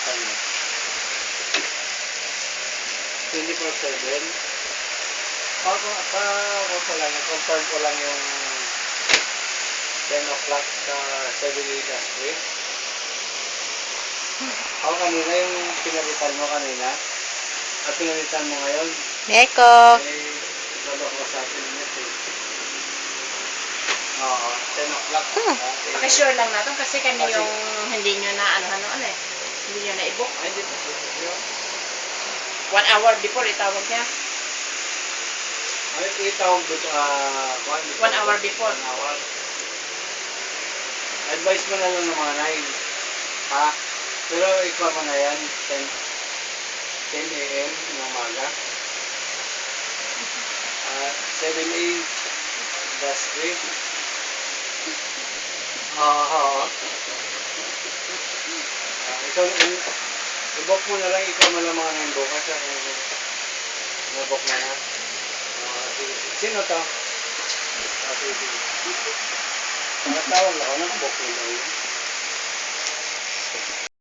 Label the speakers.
Speaker 1: pinalitan mo. 24/7. Ako ko lang, confirm ko lang yung 10 o'clock sa 7 industry. Ako kanina yung pinalitan mo kanina. At pinalitan mo ngayon.
Speaker 2: Meko!
Speaker 1: Eh, lalo ko sa atin niya eh. Oo, 10 o'clock.
Speaker 3: Pakisure lang natin kasi kami yung hindi nyo na ano eh. Hindi nyo na i-book.
Speaker 1: Ay, dito.
Speaker 3: 1 hour before itawag niya.
Speaker 1: Ay, itawag dito,
Speaker 3: 1 hour before.
Speaker 1: 1 hour. Advice mo na lang ng mga 9. Ha? Pero ikaw mo na yan, 10 a.m. ng umaga. 7 industry. Oo. Ikaw, i-book mo na lang, ikaw mo lang mga 9 bukas. Na-book na na. Sino to? Sige. Nakatawag ako, nakabook mo na yun.